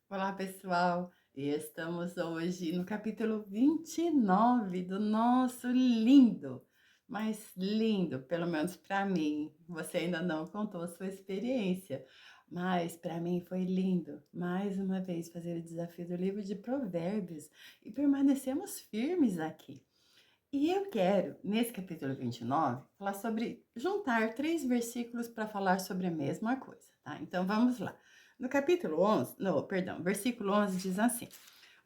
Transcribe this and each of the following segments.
Olá, pessoal! Estamos hoje no capítulo 29 do nosso lindo, mas lindo, pelo menos para mim. Você ainda não contou a sua experiência, mas para mim foi lindo, mais uma vez, fazer o desafio do livro de Provérbios e permanecemos firmes aqui. E eu quero, nesse capítulo 29, falar sobre juntar três versículos para falar sobre a mesma coisa, tá? Então vamos lá. No capítulo 11, não, perdão, versículo 11 diz assim: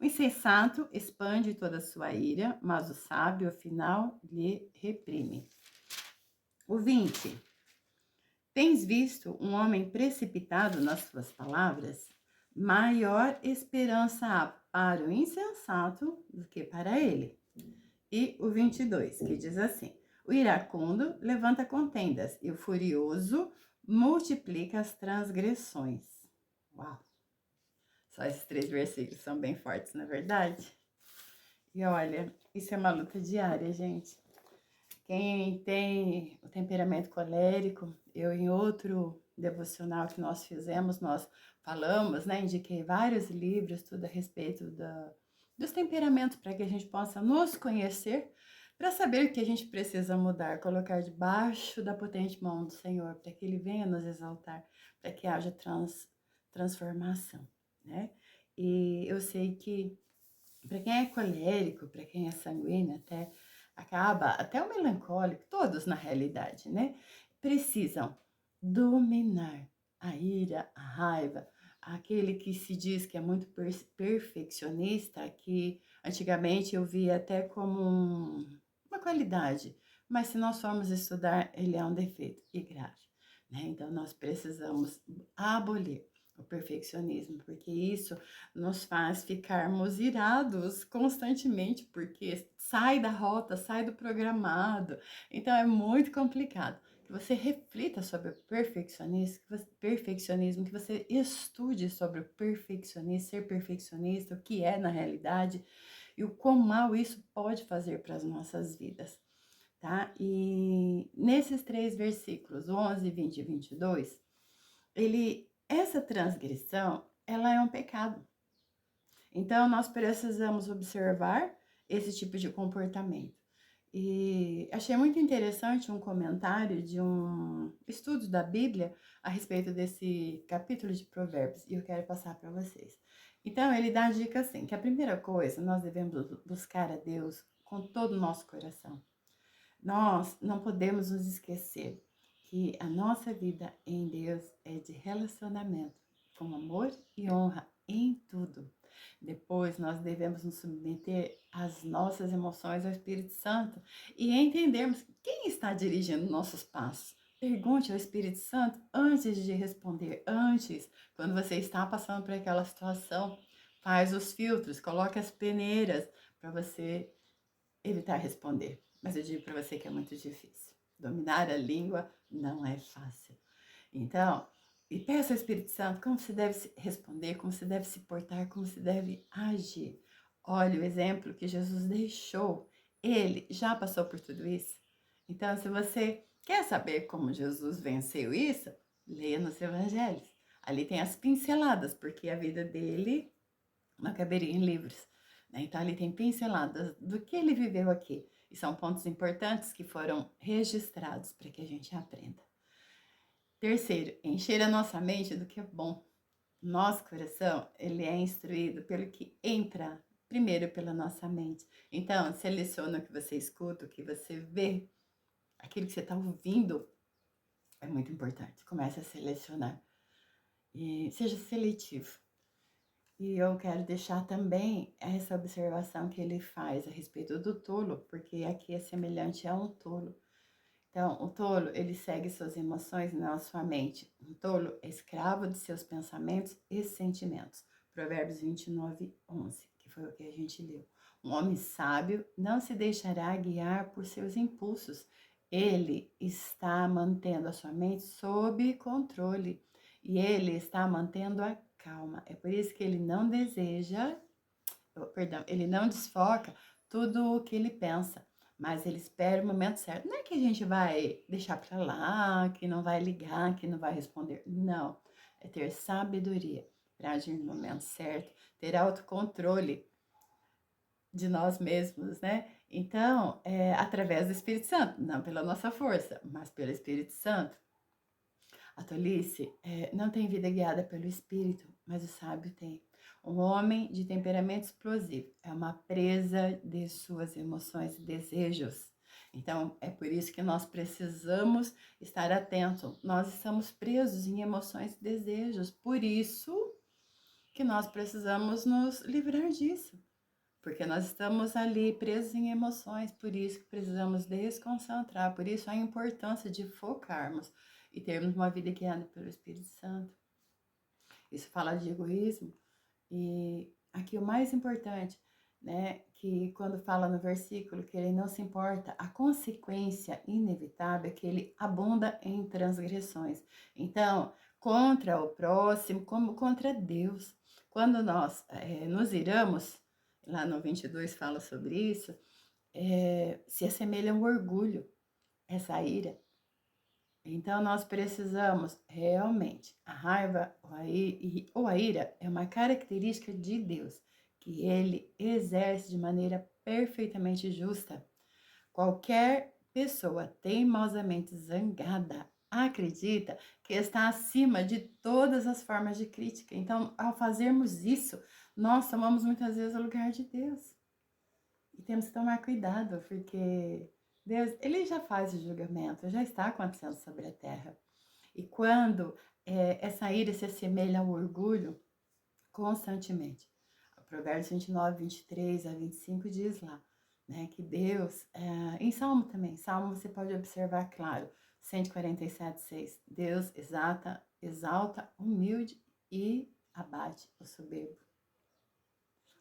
O insensato expande toda a sua ira, mas o sábio, afinal, lhe reprime. O 20. Tens visto um homem precipitado nas suas palavras? Maior esperança há para o insensato do que para ele. E o 22, que diz assim: O iracundo levanta contendas e o furioso multiplica as transgressões. Uau! Só esses três versículos são bem fortes, na verdade. E olha, isso é uma luta diária, gente. Quem tem o temperamento colérico, eu em outro devocional que nós fizemos, nós falamos, né? Indiquei vários livros, tudo a respeito dos temperamentos, para que a gente possa nos conhecer, para saber o que a gente precisa mudar, colocar debaixo da potente mão do Senhor, para que Ele venha nos exaltar, para que haja transformação, né? E eu sei que para quem é colérico, para quem é sanguíneo, até o melancólico, todos na realidade, né? Precisam dominar a ira, a raiva, aquele que se diz que é muito perfeccionista, que antigamente eu via até como uma qualidade, mas se nós formos estudar, ele é um defeito e grave, né? Então nós precisamos abolir o perfeccionismo, porque isso nos faz ficarmos irados constantemente, porque sai da rota, sai do programado. Então é muito complicado. Que você reflita sobre o perfeccionismo, que você estude sobre o perfeccionismo, ser perfeccionista, o que é na realidade e o quão mal isso pode fazer para as nossas vidas, tá? E nesses três versículos, 11, 20 e 22, essa transgressão, ela é um pecado. Então, nós precisamos observar esse tipo de comportamento. E achei muito interessante um comentário de um estudo da Bíblia a respeito desse capítulo de Provérbios, e eu quero passar para vocês. Então, ele dá a dica assim, que a primeira coisa, nós devemos buscar a Deus com todo o nosso coração. Nós não podemos nos esquecer que a nossa vida em Deus é de relacionamento, com amor e honra em tudo. Depois, nós devemos nos submeter às nossas emoções ao Espírito Santo e entendermos quem está dirigindo nossos passos. Pergunte ao Espírito Santo antes de responder, antes, quando você está passando por aquela situação, faz os filtros, coloque as peneiras para você evitar responder. Mas eu digo para você que é muito difícil. Dominar a língua não é fácil. Então, e peça ao Espírito Santo como se deve responder, como se deve se portar, como se deve agir. Olha o exemplo que Jesus deixou. Ele já passou por tudo isso. Então, se você quer saber como Jesus venceu isso, leia nos evangelhos. Ali tem as pinceladas, porque a vida dele não caberia em livros, né? Então, ali tem pinceladas do que ele viveu aqui. E são pontos importantes que foram registrados para que a gente aprenda. Terceiro, encher a nossa mente do que é bom. Nosso coração, ele é instruído pelo que entra primeiro pela nossa mente. Então, seleciona o que você escuta, o que você vê, aquilo que você está ouvindo é muito importante. Comece a selecionar e seja seletivo. E eu quero deixar também essa observação que ele faz a respeito do tolo, porque aqui é semelhante a um tolo. Então, o tolo, ele segue suas emoções, não a sua mente. Um tolo é escravo de seus pensamentos e sentimentos. Provérbios 29, 11, que foi o que a gente leu. Um homem sábio não se deixará guiar por seus impulsos. Ele está mantendo a sua mente sob controle e ele está mantendo a calma. É por isso que ele não deseja, perdão, ele não desfoca tudo o que ele pensa, mas ele espera o momento certo. Não é que a gente vai deixar para lá, que não vai ligar, que não vai responder. Não, é ter sabedoria para agir no momento certo, ter autocontrole de nós mesmos, né? Então, através do Espírito Santo, não pela nossa força, mas pelo Espírito Santo. A tolice não tem vida guiada pelo Espírito, mas o sábio tem. Um homem de temperamento explosivo é uma presa de suas emoções e desejos. Então, é por isso que nós precisamos estar atentos. Nós estamos presos em emoções e desejos. Por isso que nós precisamos nos livrar disso. Porque nós estamos ali presos em emoções, por isso que precisamos desconcentrar, por isso a importância de focarmos e termos uma vida guiada pelo Espírito Santo. Isso fala de egoísmo e aqui o mais importante, né, que quando fala no versículo que ele não se importa, a consequência inevitável é que ele abunda em transgressões. Então, contra o próximo, como contra Deus. Quando nós nos iramos, lá no 22 fala sobre isso, se assemelha a um orgulho, essa ira. Então, nós precisamos realmente, a raiva ou a ira é uma característica de Deus, que ele exerce de maneira perfeitamente justa. Qualquer pessoa teimosamente zangada acredita que está acima de todas as formas de crítica. Então, ao fazermos isso, nós tomamos muitas vezes o lugar de Deus. E temos que tomar cuidado, porque Deus, ele já faz o julgamento, já está acontecendo sobre a terra. E quando essa ira se assemelha ao orgulho, constantemente. Provérbios 29, 23 a 25 diz lá, né, que Deus, em Salmo também, Salmo você pode observar claro, 147, 6, Deus exalta humilde e abate o soberbo.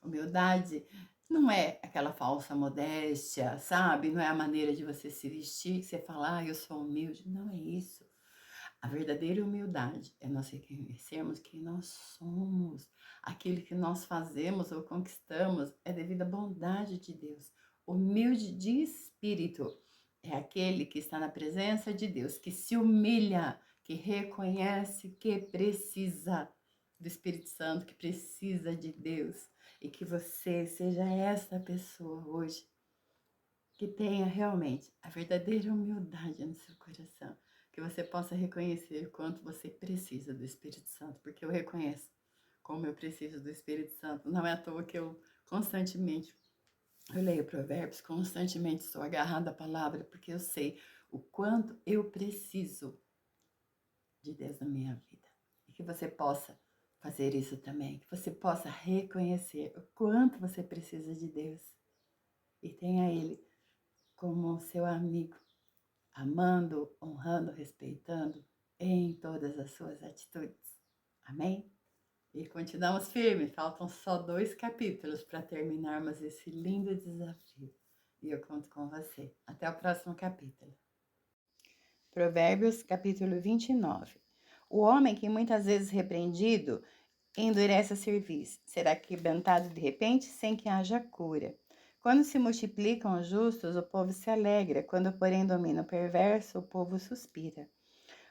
Humildade não é aquela falsa modéstia, sabe? Não é a maneira de você se vestir, que você fala, eu sou humilde. Não é isso. A verdadeira humildade é nós reconhecermos quem nós somos. Aquilo que nós fazemos ou conquistamos é devido à bondade de Deus. Humilde de espírito é aquele que está na presença de Deus, que se humilha, que reconhece que precisa do Espírito Santo, que precisa de Deus. E que você seja essa pessoa hoje, que tenha realmente a verdadeira humildade no seu coração. Que você possa reconhecer o quanto você precisa do Espírito Santo, porque eu reconheço como eu preciso do Espírito Santo. Não é à toa que eu leio Provérbios, constantemente estou agarrada à palavra, porque eu sei o quanto eu preciso de Deus na minha vida. E que você possa fazer isso também, que você possa reconhecer o quanto você precisa de Deus e tenha Ele como seu amigo, amando, honrando, respeitando em todas as suas atitudes. Amém? E continuamos firmes, faltam só 2 capítulos para terminarmos esse lindo desafio. E eu conto com você. Até o próximo capítulo. Provérbios, capítulo 29. O homem que muitas vezes repreendido endurece a cerviz, será quebrantado de repente sem que haja cura. Quando se multiplicam os justos, o povo se alegra, quando porém domina o perverso, o povo suspira.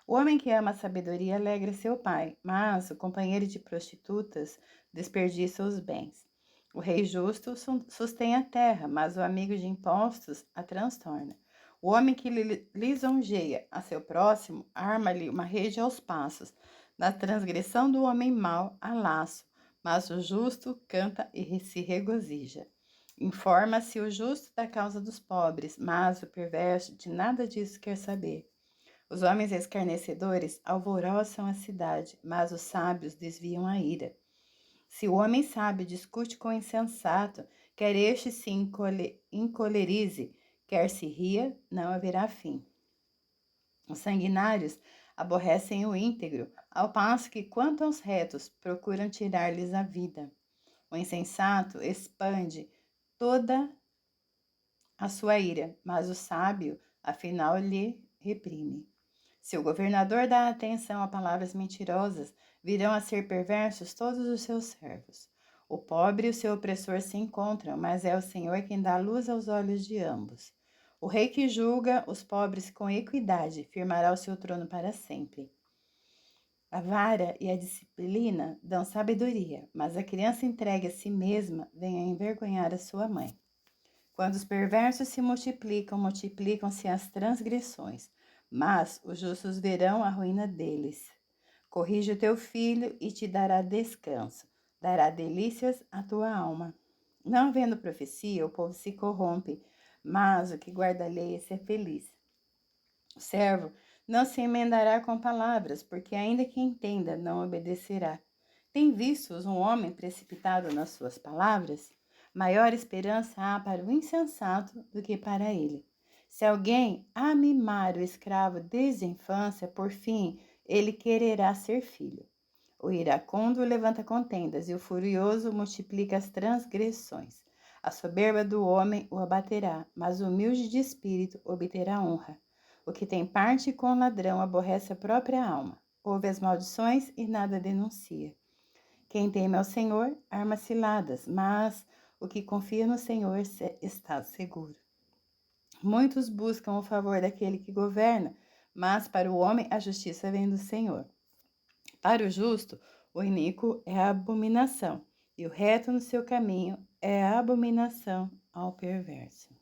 O homem que ama a sabedoria alegra seu pai, mas o companheiro de prostitutas desperdiça os bens. O rei justo sustém a terra, mas o amigo de impostos a transtorna. O homem que lisonjeia a seu próximo arma-lhe uma rede aos passos. Na transgressão do homem mau há laço, mas o justo canta e se regozija. Informa-se o justo da causa dos pobres, mas o perverso de nada disso quer saber. Os homens escarnecedores alvoroçam a cidade, mas os sábios desviam a ira. Se o homem sábio discute com o insensato, quer este se encolerize, quer se ria, não haverá fim. Os sanguinários aborrecem o íntegro, ao passo que, quanto aos retos, procuram tirar-lhes a vida. O insensato expande toda a sua ira, mas o sábio, afinal, lhe reprime. Se o governador dá atenção a palavras mentirosas, virão a ser perversos todos os seus servos. O pobre e o seu opressor se encontram, mas é o Senhor quem dá luz aos olhos de ambos. O rei que julga os pobres com equidade firmará o seu trono para sempre. A vara e a disciplina dão sabedoria, mas a criança entregue a si mesma vem a envergonhar a sua mãe. Quando os perversos se multiplicam, multiplicam-se as transgressões, mas os justos verão a ruína deles. Corrige o teu filho e te dará descanso, dará delícias à tua alma. Não havendo profecia, o povo se corrompe, mas o que guarda a lei é feliz. O servo não se emendará com palavras, porque ainda que entenda, não obedecerá. Tem vistos um homem precipitado nas suas palavras? Maior esperança há para o insensato do que para ele. Se alguém amimar o escravo desde a infância, por fim, ele quererá ser filho. O iracundo levanta contendas e o furioso multiplica as transgressões. A soberba do homem o abaterá, mas o humilde de espírito obterá honra. O que tem parte com o ladrão aborrece a própria alma. Ouve as maldições e nada denuncia. Quem teme ao Senhor arma ciladas, mas o que confia no Senhor está seguro. Muitos buscam o favor daquele que governa, mas para o homem a justiça vem do Senhor. Para o justo, o iníquo é a abominação, e o reto no seu caminho é a abominação ao perverso.